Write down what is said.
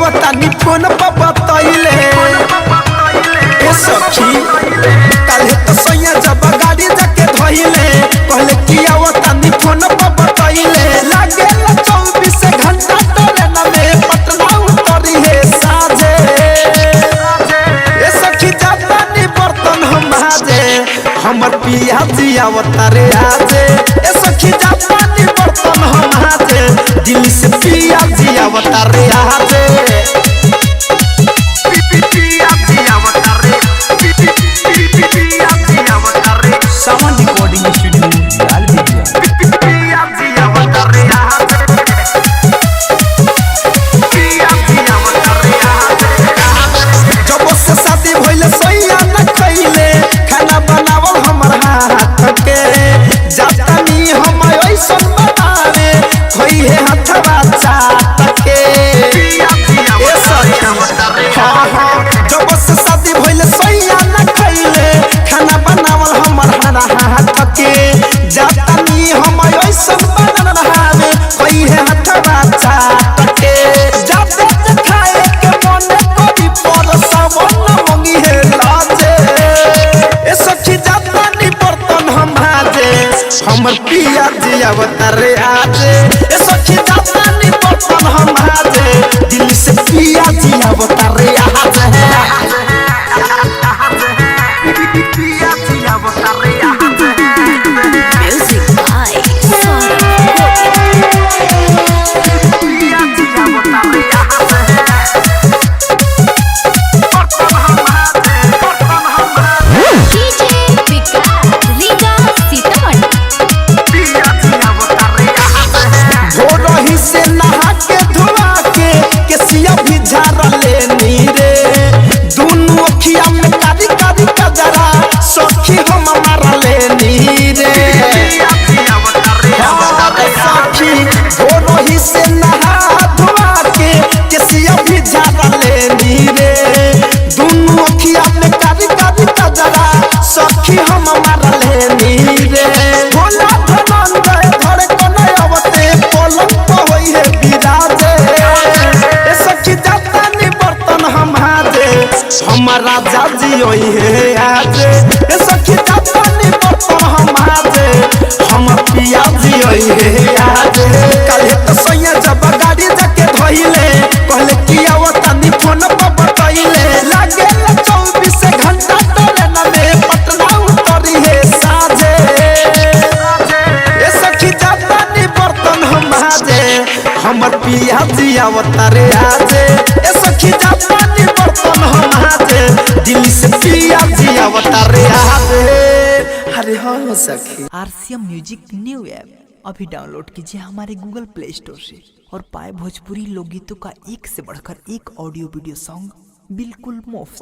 आवतानी फोन पर बतैले ए सखी काले तो सैया जब गाड़ी जाके धइले कहले कि आवतानी फोन पर बतैले लागेला 24 घंटा ट्रेन में पटना उतरी है साजे ए सखी जापानी बर्तन हम हाजे हमर पिया जी अवतारे आजे ए सखी जापानी बर्तन हम हाजे दिल से पिया जी अवतारे आजे पिया जी अवतारे पिया जी अवतारे सावन रिकॉर्डिंग स्टूडियो लाल बिटिया पिया जी अवतारे आजे पिया जी अवतारे आजे जब से शादी भइले सैया न खइले खाना बनावल हमर हाथ के जातानी हम ऐसन बनावे खोई है हथवा चाट के ए सखी हां हां जब से शादी भइले सैया न खइले खाना बनावल हमर हाथ के जातानी हम ऐसन बनावे खोई है हथवा चाट के जाते खाए के मन करी पर सावन मंगी है लाजे ए सखी जातानी बर्तन हम हाजे हमर पिया जी अवतारे आजे ए सखी जातानी बर्तन हम हाजे दिल से पिया जी अवतारे आजे पिया जी अवतारे आजे Music by Sora पिया जी अवतारे आजे बर्तन हम हाजे DJ Vikas Riga Sitaman भोरही से नहा के धुआ के केसिया भी झाड़ लेनी रे दोनों अखिया में कारी कारी कजरा सखी हम मार लेनी रे सखी भोरही से नहा धुआ के केसिया भी झाड़ लेनी रे दोनों अखिया में कारी कारी कजरा सखी हम मार लेनी रे भोला धनन गए धड़े कोने अवते पलंग पर होई है बिराजे ए सखी जातानी बर्तन हम हाजे हमारा जाजी होई है आजे ए सखी जातानी बर्तन हम हाजे हम पिया जी होई है आजे काले तो सैया जब गाड़ी जाके धइले कहले कि आवतानी फोन पर बतैले लागेला 24 घंटा ट्रेन में पटना उतरी है साजे ए सखी जातानी बर्तन हम हाजे हमर पिया जी अवतारे आजे ए सखी जातानी बर्तन हम हाजे दिल से पिया जी अवतारे आजे अरे हो सखी आरसीएम म्यूजिक न्यू ऐप अभी डाउनलोड कीजिए हमारे गूगल प्ले स्टोर से और पाए भोजपुरी लोकगीतों का एक से बढ़कर एक ऑडियो वीडियो सॉन्ग बिल्कुल मुफ्त।